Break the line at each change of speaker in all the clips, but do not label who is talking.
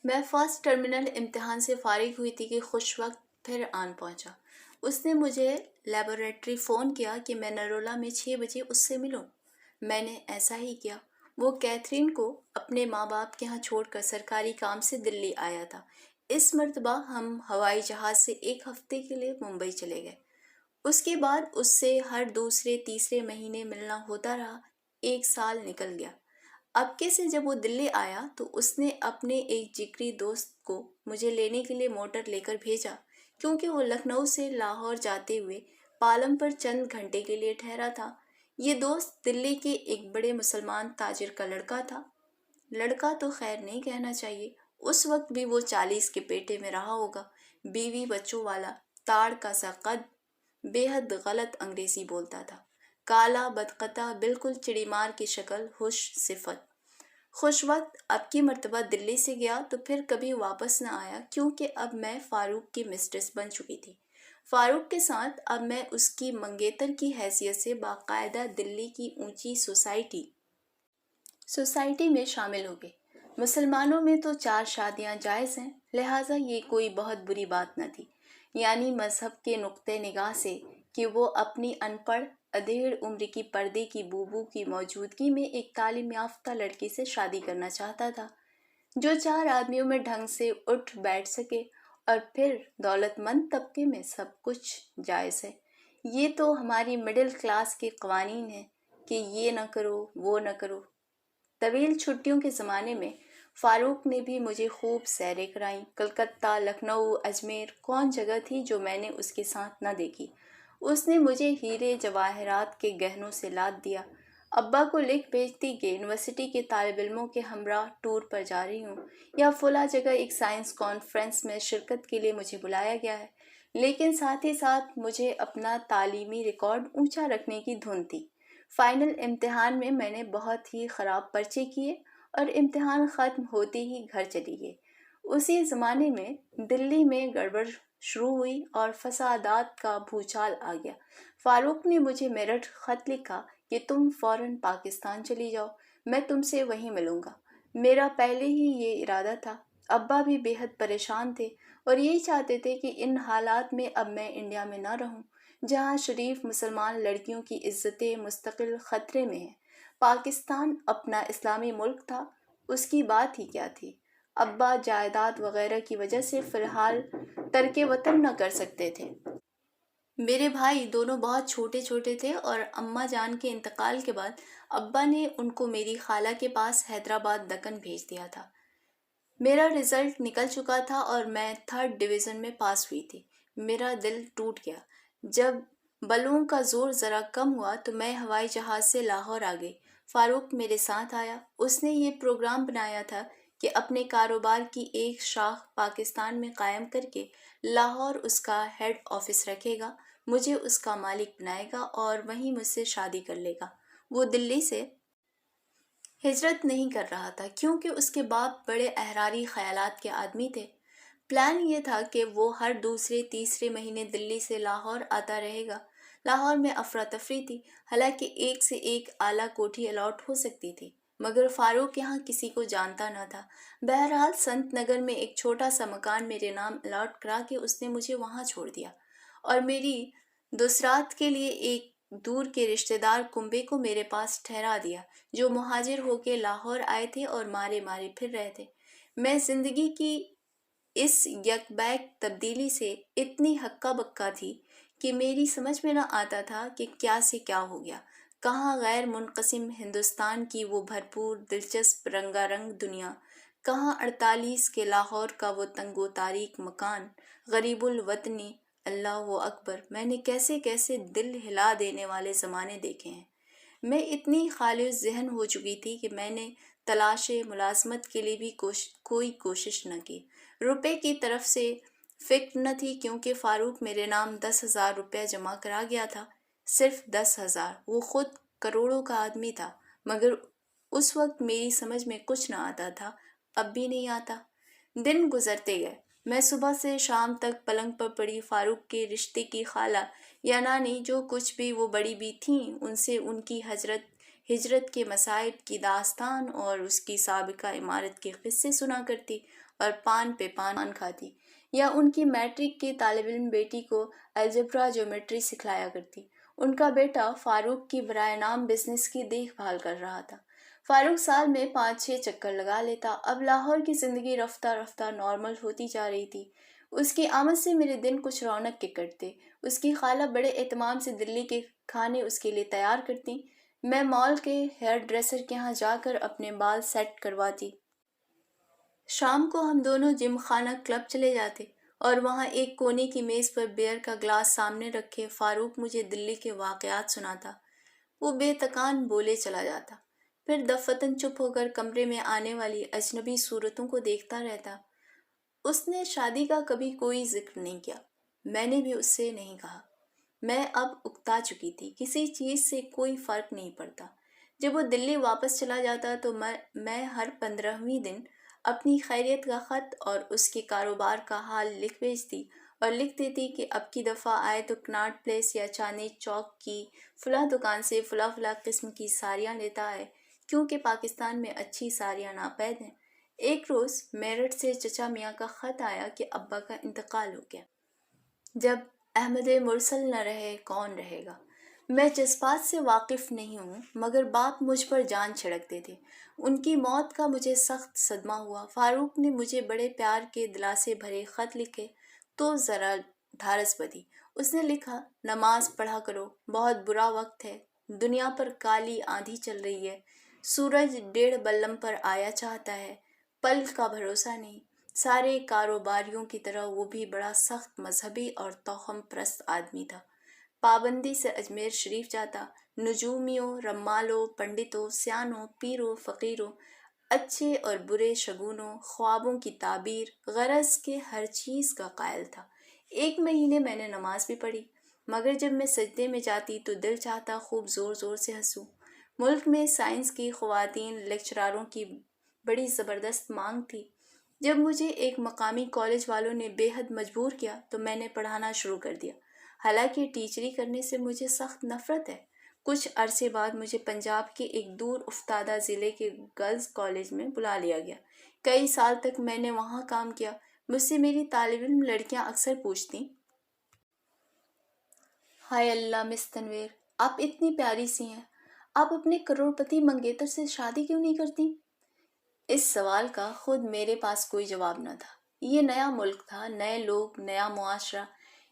میں first terminal امتحان سے فارغ ہوئی تھی کہ خوش وقت پھر آن پہنچا۔ اس نے مجھے لیبارٹری فون کیا کہ میں نرولا میں 6 بجے اس سے ملوں۔ میں نے ایسا ہی کیا۔ وہ کیتھرین کو اپنے ماں باپ کے ہاں چھوڑ کر سرکاری کام سے دلی آیا تھا۔ اس مرتبہ ہم ہوائی جہاز سے 1 ہفتے کے لیے ممبئی چلے گئے۔ اس کے بعد اس سے ہر دوسرے تیسرے مہینے ملنا ہوتا رہا۔ 1 سال نکل گیا۔ ابکے سے جب وہ دلی آیا تو اس نے اپنے ایک جگری دوست کو مجھے لینے کے لیے موٹر لے کر بھیجا، کیونکہ وہ لکھنؤ سے لاہور جاتے ہوئے پالم پر چند گھنٹے کے لیے ٹھہرا تھا۔ یہ دوست دلی کے ایک بڑے مسلمان تاجر کا لڑکا تھا۔ لڑکا تو خیر نہیں کہنا چاہیے، اس وقت بھی وہ 40 کے پیٹے میں رہا ہوگا، بیوی بچوں والا، تاڑ کا سا قد، بے حد غلط انگریزی بولتا تھا، کالا بدقطع، بالکل چڑی مار کی شکل، ہوش صفت۔ خوش وقت اب کی مرتبہ دلی سے گیا تو پھر کبھی واپس نہ آیا، کیونکہ اب میں فاروق کی مسٹریس بن چکی تھی۔ فاروق کے ساتھ اب میں اس کی منگیتر کی حیثیت سے باقاعدہ دلی کی اونچی سوسائٹی میں شامل ہو گئی۔ مسلمانوں میں تو 4 شادیاں جائز ہیں، لہٰذا یہ کوئی بہت بری بات نہ تھی، یعنی مذہب کے نقطۂ نگاہ سے، کہ وہ اپنی ان پڑھ ادھیڑ عمر کی پردے کی بوبو کی موجودگی میں ایک تعلیم یافتہ لڑکی سے شادی کرنا چاہتا تھا، جو 4 آدمیوں میں ڈھنگ سے اٹھ بیٹھ سکے، اور پھر دولت مند طبقے میں سب کچھ جائز ہے۔ یہ تو ہماری مڈل کلاس کے قوانین ہیں کہ یہ نہ کرو، وہ نہ کرو۔ طویل چھٹیوں کے زمانے میں فاروق نے بھی مجھے خوب سیریں کرائیں۔ کلکتہ، لکھنؤ، اجمیر، کون جگہ تھی جو میں نے اس کے ساتھ نہ دیکھی۔ اس نے مجھے ہیرے جواہرات کے گہنوں سے لاد دیا۔ ابا کو لکھ بھیجتی کہ یونیورسٹی کے طالب علموں کے ہمراہ ٹور پر جا رہی ہوں، یا فلاں جگہ ایک سائنس کانفرنس میں شرکت کے لیے مجھے بلایا گیا ہے، لیکن ساتھ ہی ساتھ مجھے اپنا تعلیمی ریکارڈ اونچا رکھنے کی دھن تھی۔ فائنل امتحان میں میں نے بہت ہی خراب پرچے کیے اور امتحان ختم ہوتے ہی گھر چلی گئی۔ اسی زمانے میں دلی میں گڑبڑ شروع ہوئی اور فسادات کا بھوچال آ گیا۔ فاروق نے مجھے میرٹھ خط لکھا کہ تم فوراً پاکستان چلی جاؤ، میں تم سے وہیں ملوں گا۔ میرا پہلے ہی یہ ارادہ تھا۔ ابا بھی بے حد پریشان تھے اور یہی چاہتے تھے کہ ان حالات میں اب میں انڈیا میں نہ رہوں، جہاں شریف مسلمان لڑکیوں کی عزتیں مستقل خطرے میں ہیں۔ پاکستان اپنا اسلامی ملک تھا، اس کی بات ہی کیا تھی۔ ابا جائیداد وغیرہ کی وجہ سے فی الحال ترک وطن نہ کر سکتے تھے۔ میرے بھائی دونوں بہت چھوٹے چھوٹے تھے اور اماں جان کے انتقال کے بعد ابا نے ان کو میری خالہ کے پاس حیدرآباد دکن بھیج دیا تھا۔ میرا رزلٹ نکل چکا تھا اور میں 3rd ڈویژن میں پاس ہوئی تھی۔ میرا دل ٹوٹ گیا۔ جب بلوؤں کا زور ذرا کم ہوا تو میں ہوائی جہاز سے لاہور آ گئی۔ فاروق میرے ساتھ آیا۔ اس نے یہ پروگرام بنایا تھا کہ اپنے کاروبار کی ایک شاخ پاکستان میں قائم کر کے لاہور اس کا ہیڈ آفس رکھے گا، مجھے اس کا مالک بنائے گا اور وہیں مجھ سے شادی کر لے گا۔ وہ دلی سے ہجرت نہیں کر رہا تھا، کیونکہ اس کے باپ بڑے احراری خیالات کے آدمی تھے۔ پلان یہ تھا کہ وہ ہر دوسرے تیسرے مہینے دلی سے لاہور آتا رہے گا۔ لاہور میں افراتفری تھی، حالانکہ ایک سے ایک اعلیٰ کوٹھی الاٹ ہو سکتی تھی، مگر فاروق یہاں کسی کو جانتا نہ تھا۔ بہرحال سنت نگر میں ایک چھوٹا سا مکان میرے نام الاٹ کرا کے اس نے مجھے وہاں چھوڑ دیا، اور میری دوسرات کے لیے ایک دور کے رشتہ دار کنبے کو میرے پاس ٹھہرا دیا، جو مہاجر ہو کے لاہور آئے تھے اور مارے مارے پھر رہے تھے۔ میں زندگی کی اس یک بیک تبدیلی سے اتنی ہکا بکا تھی کہ میری سمجھ میں نہ آتا تھا کہ کیا سے کیا ہو گیا۔ کہاں غیر منقسم ہندوستان کی وہ بھرپور دلچسپ رنگا رنگ دنیا، کہاں 48 کے لاہور کا وہ تنگ و تاریک مکان، غریب الوطنی۔ اللہ اکبر، میں نے کیسے کیسے دل ہلا دینے والے زمانے دیکھے ہیں۔ میں اتنی خالی ذہن ہو چکی تھی کہ میں نے تلاش ملازمت کے لیے بھی کوئی کوشش نہ کی۔ روپے کی طرف سے فکر نہ تھی، کیونکہ فاروق میرے نام 10,000 روپے جمع کرا گیا تھا، صرف 10,000۔ وہ خود کروڑوں کا آدمی تھا، مگر اس وقت میری سمجھ میں کچھ نہ آتا تھا، اب بھی نہیں آتا۔ دن گزرتے گئے۔ میں صبح سے شام تک پلنگ پر پڑی فاروق کے رشتے کی خالہ یا نانی، جو کچھ بھی وہ بڑی بھی تھیں، ان سے ان کی ہجرت کے مصائب کی داستان اور اس کی سابقہ عمارت کے قصے سنا کرتی، اور پان پہ پان کھاتی، یا ان کی میٹرک کے طالب علم بیٹی کو الجبرا جیومیٹری سکھلایا کرتی۔ ان کا بیٹا فاروق کی برائے نام بزنس کی دیکھ بھال کر رہا تھا۔ فاروق سال میں 5-6 چکر لگا لیتا۔ اب لاہور کی زندگی رفتہ رفتہ نارمل ہوتی جا رہی تھی۔ اس کی آمد سے میرے دن کچھ رونق کے کٹتے۔ اس کی خالہ بڑے اہتمام سے دلی کے کھانے اس کے لیے تیار کرتی۔ میں مال کے ہیئر ڈریسر کے ہاں جا کر اپنے بال سیٹ کرواتی۔ شام کو ہم دونوں جم خانہ کلب چلے جاتے اور وہاں ایک کونے کی میز پر بیئر کا گلاس سامنے رکھے فاروق مجھے دلی کے واقعات سناتا۔ وہ بے تکان بولے چلا جاتا، پھر دفتن چپ ہو کر کمرے میں آنے والی اجنبی صورتوں کو دیکھتا رہتا۔ اس نے شادی کا کبھی کوئی ذکر نہیں کیا، میں نے بھی اس سے نہیں کہا۔ میں اب اکتا چکی تھی، کسی چیز سے کوئی فرق نہیں پڑتا۔ جب وہ دلی واپس چلا جاتا تو میں ہر 15ویں دن اپنی خیریت کا خط اور اس کے کاروبار کا حال لکھ بھیجتی اور لکھ دیتی کہ اب کی دفعہ آئے تو کناٹ پلیس یا چاندنی چوک کی فلاں دکان سے فلاں قسم کی ساڑیاں لیتا آئے، کیونکہ پاکستان میں اچھی ساڑیاں ناپید ہیں۔ ایک روز میرٹھ سے چچا میاں کا خط آیا کہ ابا کا انتقال ہو گیا۔ جب احمد مرسل نہ رہے کون رہے گا؟ میں جذبات سے واقف نہیں ہوں، مگر باپ مجھ پر جان چھڑکتے تھے۔ ان کی موت کا مجھے سخت صدمہ ہوا۔ فاروق نے مجھے بڑے پیار کے دلاسے بھرے خط لکھے تو ذرا ڈھارس بدی۔ اس نے لکھا، نماز پڑھا کرو، بہت برا وقت ہے، دنیا پر کالی آندھی چل رہی ہے، سورج 1.5 بلم پر آیا چاہتا ہے، پل کا بھروسہ نہیں۔ سارے کاروباریوں کی طرح وہ بھی بڑا سخت مذہبی اور توہم پرست آدمی تھا۔ پابندی سے اجمیر شریف جاتا، نجومیوں، رمالوں، پنڈتوں، سیانوں، پیروں، فقیروں، اچھے اور برے شگونوں، خوابوں کی تعبیر، غرض کے ہر چیز کا قائل تھا۔ 1 مہینے میں نے نماز بھی پڑھی، مگر جب میں سجدے میں جاتی تو دل چاہتا خوب زور زور سے ہنسوں۔ ملک میں سائنس کی خواتین لیکچراروں کی بڑی زبردست مانگ تھی۔ جب مجھے ایک مقامی کالج والوں نے بے حد مجبور کیا تو میں نے پڑھانا شروع کر دیا، حالانکہ ٹیچری کرنے سے مجھے سخت نفرت ہے۔ کچھ عرصے بعد مجھے پنجاب کے ایک دور افتادہ ضلع کے گرلز کالج میں بلا لیا گیا۔ کئی سال تک میں نے وہاں کام کیا۔ مجھ سے میری طالب علم لڑکیاں اکثر پوچھتیں، ہائے اللہ مس تنویر، آپ اتنی پیاری سی ہیں، آپ اپنے کروڑپتی منگیتر سے شادی کیوں نہیں کرتی؟ اس سوال کا خود میرے پاس کوئی جواب نہ تھا۔ یہ نیا ملک تھا، نئے لوگ، نیا معاشرہ،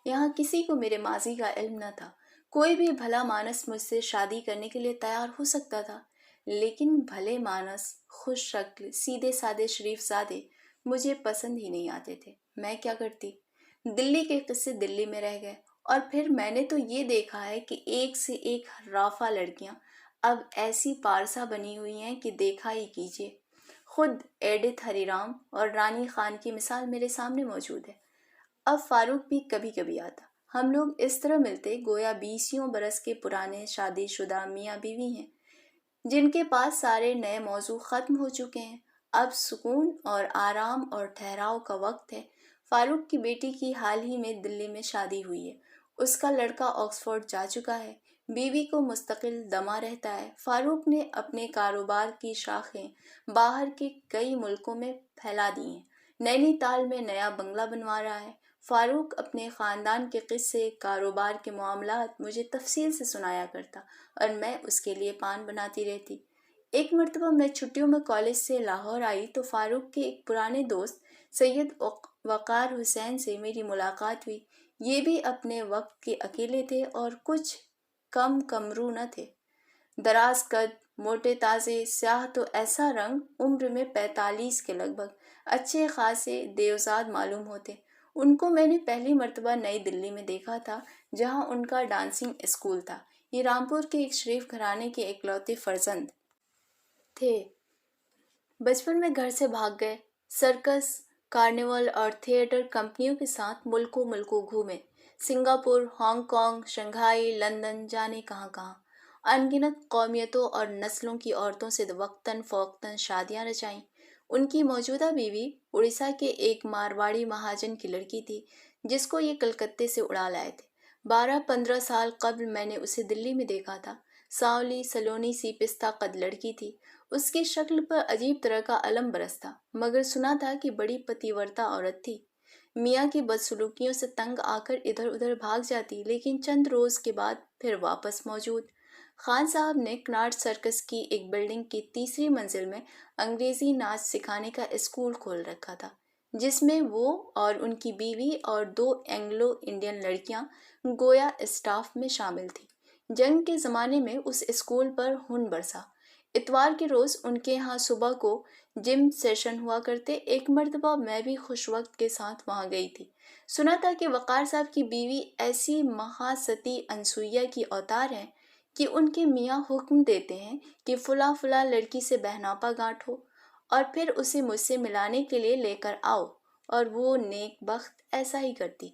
یہاں کسی کو میرے ماضی کا علم نہ تھا۔ کوئی بھی بھلا مانس مجھ سے شادی کرنے کے لیے تیار ہو سکتا تھا، لیکن بھلے مانس، خوش شکل، سیدھے سادے شریف زادے مجھے پسند ہی نہیں آتے تھے۔ میں کیا کرتی؟ دلی کے قصے دلی میں رہ گئے، اور پھر میں نے تو یہ دیکھا ہے کہ ایک سے ایک رافع لڑکیاں اب ایسی پارسا بنی ہوئی ہیں کہ دیکھا ہی کیجیے۔ خود ایڈتھ ہری رام اور رانی خان کی مثال میرے سامنے موجود ہے۔ اب فاروق بھی کبھی کبھی آتا، ہم لوگ اس طرح ملتے گویا 20 برس کے پرانے شادی شدہ میاں بیوی ہیں جن کے پاس سارے نئے موضوع ختم ہو چکے ہیں۔ اب سکون اور آرام اور ٹھہراؤ کا وقت ہے۔ فاروق کی بیٹی کی حال ہی میں دلی میں شادی ہوئی ہے، اس کا لڑکا آکسفورڈ جا چکا ہے، بیوی کو مستقل دمہ رہتا ہے۔ فاروق نے اپنے کاروبار کی شاخیں باہر کے کئی ملکوں میں پھیلا دی ہیں، نینی تال میں نیا بنگلہ بنوا رہا ہے۔ فاروق اپنے خاندان کے قصے، کاروبار کے معاملات مجھے تفصیل سے سنایا کرتا اور میں اس کے لیے پان بناتی رہتی۔ ایک مرتبہ میں چھٹیوں میں کالج سے لاہور آئی تو فاروق کے ایک پرانے دوست سید وقار حسین سے میری ملاقات ہوئی۔ یہ بھی اپنے وقت کے اکیلے تھے اور کچھ کم کمرو نہ تھے، دراز قد، موٹے تازے، سیاہ تو ایسا رنگ، عمر میں 45 کے لگ بھگ، اچھے خاصے دیوزاد معلوم ہوتے۔ ان کو میں نے پہلی مرتبہ نئی دلی میں دیکھا تھا، جہاں ان کا ڈانسنگ اسکول تھا۔ یہ رامپور کے ایک شریف گھرانے کے اکلوتے فرزند تھے۔ بچپن میں گھر سے بھاگ گئے، سرکس، کارنیول اور تھیٹر کمپنیوں کے ساتھ ملکوں گھومے، Singapore, Hong Kong, Shanghai, London, جانے کہاں کہاں۔ ان گنت قومیتوں اور نسلوں کی عورتوں سے وقتاً فوقتاً شادیاں رچائیں۔ ان کی موجودہ بیوی اڑیسہ کے ایک مارواڑی مہاجن کی لڑکی تھی جس کو یہ کلکتے سے اڑا لائے تھے۔ 12-15 سال قبل میں نے اسے دلی میں دیکھا تھا۔ سانولی سلونی سی پستہ قد لڑکی تھی، اس کی شکل پر عجیب طرح کا علم برس تھا، مگر سنا تھا کہ بڑی پتیورتا عورت تھی۔ میاں کی بدسلوکیوں سے تنگ آ کر ادھر ادھر بھاگ جاتی، لیکن چند روز کے بعد پھر واپس موجود۔ خان صاحب نے کناٹ سرکس کی ایک بلڈنگ کی تیسری منزل میں انگریزی ناچ سکھانے کا اسکول کھول رکھا تھا، جس میں وہ اور ان کی بیوی اور 2 اینگلو انڈین لڑکیاں گویا اسٹاف میں شامل تھیں۔ جنگ کے زمانے میں اس اسکول پر خون برسا۔ اتوار کے روز ان کے ہاں صبح کو جم سیشن ہوا کرتے۔ ایک مرتبہ میں بھی خوش وقت کے ساتھ وہاں گئی تھی۔ سنا تھا کہ وقار صاحب کی بیوی ایسی مہاستی انسوئیا کی اوتار ہیں کہ ان کے میاں حکم دیتے ہیں کہ فلاں فلاں لڑکی سے بہناپا گانٹھو اور پھر اسے مجھ سے ملانے کے لیے لے کر آؤ، اور وہ نیک بخت ایسا ہی کرتی۔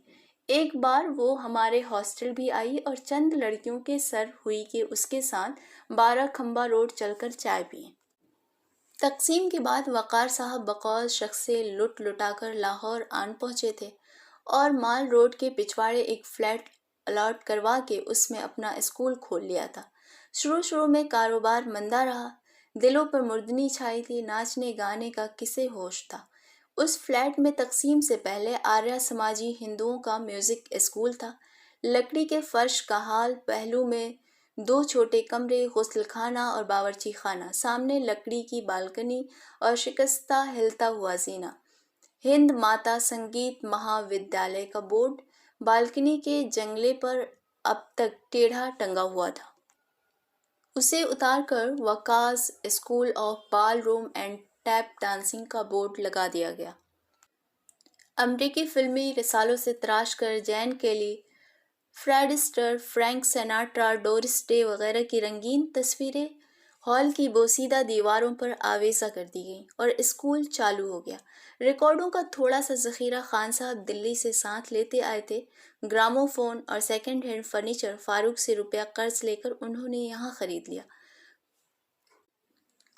ایک بار وہ ہمارے ہاسٹل بھی آئی اور چند لڑکیوں کے سر ہوئی کہ اس کے ساتھ 12 کھمبا روڈ چل کر چائے پئیں۔ تقسیم کے بعد وقار صاحب بقول شخص سے لٹ لٹا کر لاہور آن پہنچے تھے اور مال روڈ کے پچھواڑے ایک فلیٹ الاٹ کروا کے اس میں اپنا اسکول کھول لیا تھا۔ شروع میں کاروبار مندہ رہا، دلوں پر مردنی چھائی تھی، ناچنے گانے کا کسے ہوش تھا۔ اس فلیٹ میں تقسیم سے پہلے آریہ سماجی ہندوؤں کا میوزک اسکول تھا۔ لکڑی کے فرش کا حال، پہلو میں 2 چھوٹے کمرے، غسل خانہ اور باورچی خانہ، سامنے لکڑی کی بالکنی اور شکستہ ہلتا ہوا زینہ۔ ہند ماتا سنگیت مہا ودیالیہ کا بورڈ بالکنی کے جنگلے پر اب تک ٹیڑھا ٹنگا ہوا تھا۔ اسے اتار کر وکاز school of ballroom and tap dancing کا بورڈ لگا دیا گیا۔ امریکی فلمی رسالوں سے تراش کر Gene Kelly, Fred Astaire, Frank Sinatra, Doris Day وغیرہ کی رنگین تصویریں ہال کی بوسیدہ دیواروں پر آویزاں کر دی گئیں اور اسکول چالو ہو گیا۔ ریکارڈوں کا تھوڑا سا ذخیرہ خان صاحب دلی سے ساتھ لیتے آئے تھے۔ گرامو فون اور سیکنڈ ہینڈ فرنیچر فاروق سے روپیہ قرض لے کر انہوں نے یہاں خرید لیا۔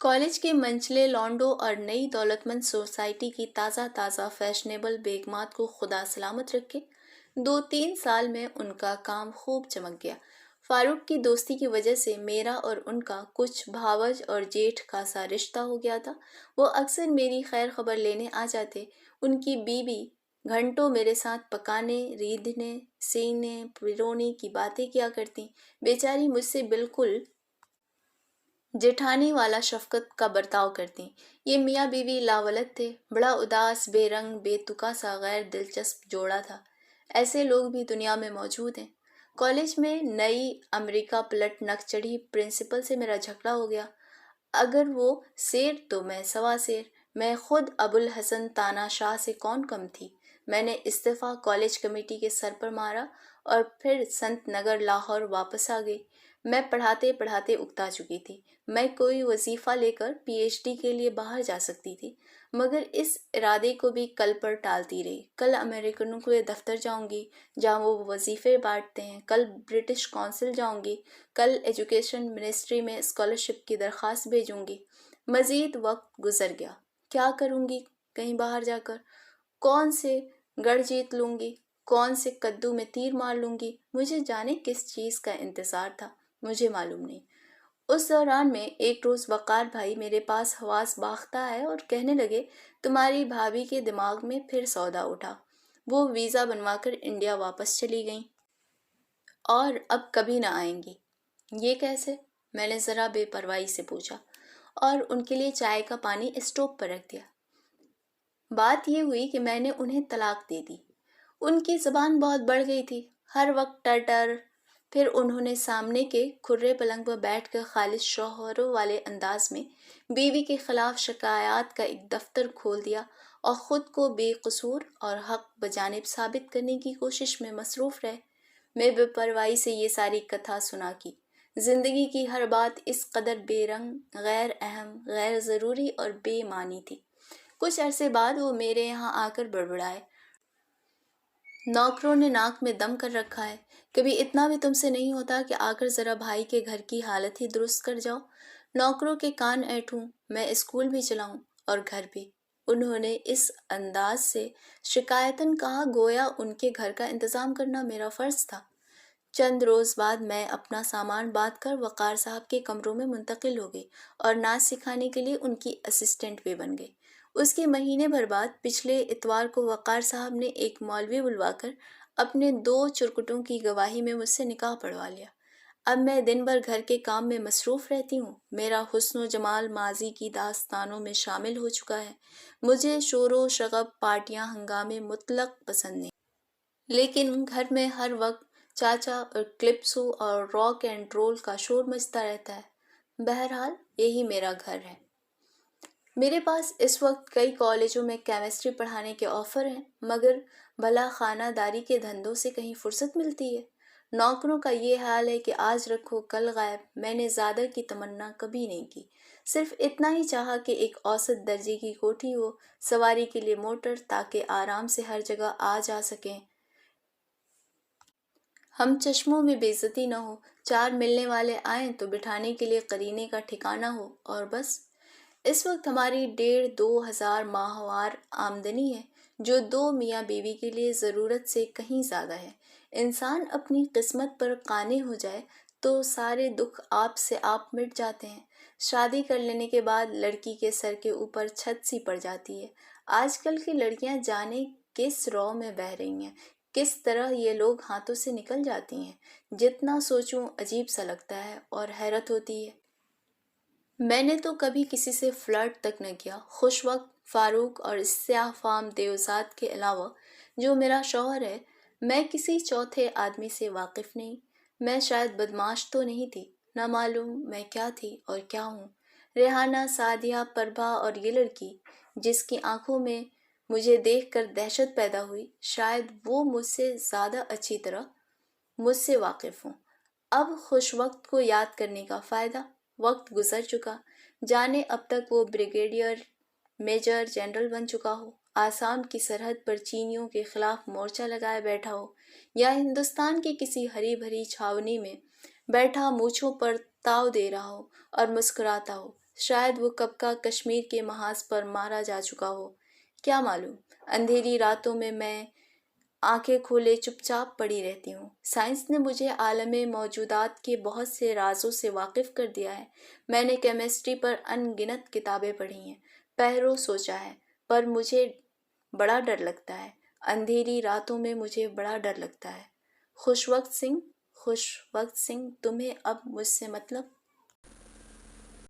کالج کے منچلے لونڈوں اور نئی دولت مند سوسائٹی کی تازہ فیشنیبل بیگمات کو خدا سلامت رکھے، 2-3 سال میں ان کا کام خوب چمک گیا۔ فاروق کی دوستی کی وجہ سے میرا اور ان کا کچھ بھاوج اور جیٹھ کا سا رشتہ ہو گیا تھا۔ وہ اکثر میری خیر خبر لینے آ جاتے۔ ان کی بیوی گھنٹوں میرے ساتھ پکانے، ریدھنے، سینے، پرونے کی باتیں کیا کرتی۔ بیچاری مجھ سے بالکل جیٹھانی والا شفقت کا برتاؤ کرتیں۔ یہ میاں بیوی لاولد تھے، بڑا اداس، بے رنگ بے تکا سا غیر دلچسپ جوڑا تھا۔ ایسے لوگ بھی دنیا میں موجود ہیں۔ کالج میں نئی امریکہ پلٹ نک چڑھی پرنسپل سے میرا جھگڑا ہو گیا۔ اگر وہ سیر تو میں سوا سیر۔ میں خود ابوالحسن تانا شاہ سے کون کم تھی۔ میں نے استعفیٰ کالج کمیٹی کے سر پر مارا اور پھر سنت نگر لاہور واپس آ گئی۔ میں پڑھاتے پڑھاتے اکتا چکی تھی۔ میں کوئی وظیفہ لے کر پی ایچ ڈی کے لیے باہر جا سکتی تھی، مگر اس ارادے کو بھی کل پر ٹالتی رہی۔ کل امریکنوں کے دفتر جاؤں گی جہاں وہ وظیفے بانٹتے ہیں، کل برٹش کونسل جاؤں گی، کل ایجوکیشن منسٹری میں اسکالرشپ کی درخواست بھیجوں گی۔ مزید وقت گزر گیا۔ کیا کروں گی کہیں باہر جا کر؟ کون سے گڑھ جیت لوں گی؟ کون سے کدو میں تیر مار لوں گی؟ مجھے جانے کس چیز کا انتظار تھا، مجھے معلوم نہیں۔ اس دوران میں ایک روز وقار بھائی میرے پاس حواس باختہ آئے اور کہنے لگے، تمہاری بھابھی کے دماغ میں پھر سودا اٹھا۔ وہ ویزا بنوا کر انڈیا واپس چلی گئیں اور اب کبھی نہ آئیں گی۔ یہ کیسے؟ میں نے ذرا بے پرواہی سے پوچھا اور ان کے لیے چائے کا پانی اسٹوو پر رکھ دیا۔ بات یہ ہوئی کہ میں نے انہیں طلاق دے دی۔ ان کی زبان بہت بڑھ گئی تھی، ہر وقت ٹر ٹر۔ پھر انہوں نے سامنے کے کھرے پلنگ پر بیٹھ کر خالص شوہروں والے انداز میں بیوی کے خلاف شکایات کا ایک دفتر کھول دیا اور خود کو بے قصور اور حق بجانب ثابت کرنے کی کوشش میں مصروف رہے۔ میں بے پرواہی سے یہ ساری کتھا سنا کی۔ زندگی کی ہر بات اس قدر بے رنگ، غیر اہم، غیر ضروری اور بے معنی تھی۔ کچھ عرصے بعد وہ میرے یہاں آ کر بڑبڑائے، نوکروں نے ناک میں دم کر رکھا ہے، کبھی اتنا بھی تم سے نہیں ہوتا کہ آ کر ذرا بھائی کے گھر کی حالت ہی درست کر جاؤ؟ نوکروں کے کان ایٹھوں، میں اسکول بھی چلاؤں اور گھر بھی۔ انہوں نے اس انداز سے شکایتاً کہا گویا ان کے گھر کا انتظام کرنا میرا فرض تھا۔ چند روز بعد میں اپنا سامان باندھ کر وقار صاحب کے کمروں میں منتقل ہو گئی اور ناچ سکھانے کے لیے ان کی اسسٹنٹ بھی بن گئی۔ اس کے مہینے بھر بعد پچھلے اتوار کو وقار صاحب نے ایک مولوی بلوا کر اپنے 2 چرکٹوں کی گواہی میں مجھ سے نکاح پڑھوا لیا۔ اب میں دن بھر گھر کے کام میں مصروف رہتی ہوں۔ میرا حسن و جمال ماضی کی داستانوں میں شامل ہو چکا ہے۔ مجھے شور و شغب، پارٹیاں، ہنگامے مطلق پسند نہیں، لیکن گھر میں ہر وقت چاچا اور کلپسو اور راک اینڈ رول کا شور مچتا رہتا ہے۔ بہرحال یہی میرا گھر ہے۔ میرے پاس اس وقت کئی کالجوں میں کیمسٹری پڑھانے کے آفر ہیں، مگر بھلا خانہ داری کے دھندوں سے کہیں فرصت ملتی ہے؟ نوکروں کا یہ حال ہے کہ آج رکھو کل غائب۔ میں نے زیادہ کی تمنا کبھی نہیں کی، صرف اتنا ہی چاہا کہ ایک اوسط درجے کی کوٹھی ہو، سواری کے لیے موٹر، تاکہ آرام سے ہر جگہ آ جا سکیں، ہم چشموں میں بے عزتی نہ ہو، 4 ملنے والے آئیں تو بٹھانے کے لیے قرینے کا ٹھکانہ ہو، اور بس۔ اس وقت ہماری 1,500-2,000 ماہوار آمدنی ہے، جو 2 میاں بیوی کے لیے ضرورت سے کہیں زیادہ ہے۔ انسان اپنی قسمت پر قانع ہو جائے تو سارے دکھ آپ سے آپ مٹ جاتے ہیں۔ شادی کر لینے کے بعد لڑکی کے سر کے اوپر چھت سی پڑ جاتی ہے۔ آج کل کی لڑکیاں جانے کس رو میں بہہ رہی ہیں، کس طرح یہ لوگ ہاتھوں سے نکل جاتی ہیں، جتنا سوچوں عجیب سا لگتا ہے اور حیرت ہوتی ہے۔ میں نے تو کبھی کسی سے فلرٹ تک نہ کیا۔ خوش وقت فاروق اور اس سیاہ فام دیوزاد کے علاوہ جو میرا شوہر ہے، میں کسی چوتھے آدمی سے واقف نہیں۔ میں شاید بدمعاش تو نہیں تھی، نہ معلوم میں کیا تھی اور کیا ہوں۔ ریحانہ، سعدیہ، پربھا اور یہ لڑکی جس کی آنکھوں میں مجھے دیکھ کر دہشت پیدا ہوئی، شاید وہ مجھ سے زیادہ اچھی طرح مجھ سے واقف ہوں۔ اب خوش وقت کو یاد کرنے کا فائدہ؟ وقت گزر چکا، جانے اب تک وہ بریگیڈیئر، میجر جنرل بن چکا ہو، آسام کی سرحد پر چینیوں کے خلاف مورچہ لگائے بیٹھا ہو، یا ہندوستان کی کسی ہری بھری چھاونی میں بیٹھا مونچھوں پر تاؤ دے رہا ہو اور مسکراتا ہو۔ شاید وہ کب کا کشمیر کے محاذ پر مارا جا چکا ہو، کیا معلوم۔ اندھیری راتوں میں آنکھیں کھولے چپ چاپ پڑی رہتی ہوں۔ سائنس نے مجھے عالم موجودات کے بہت سے رازوں سے واقف کر دیا ہے۔ میں نے کیمسٹری پر ان گنت کتابیں پڑھی ہیں، پہروں سوچا ہے، پر مجھے بڑا ڈر لگتا ہے۔ اندھیری راتوں میں مجھے بڑا ڈر لگتا ہے۔ خوش وقت سنگھ، تمہیں اب مجھ سے مطلب؟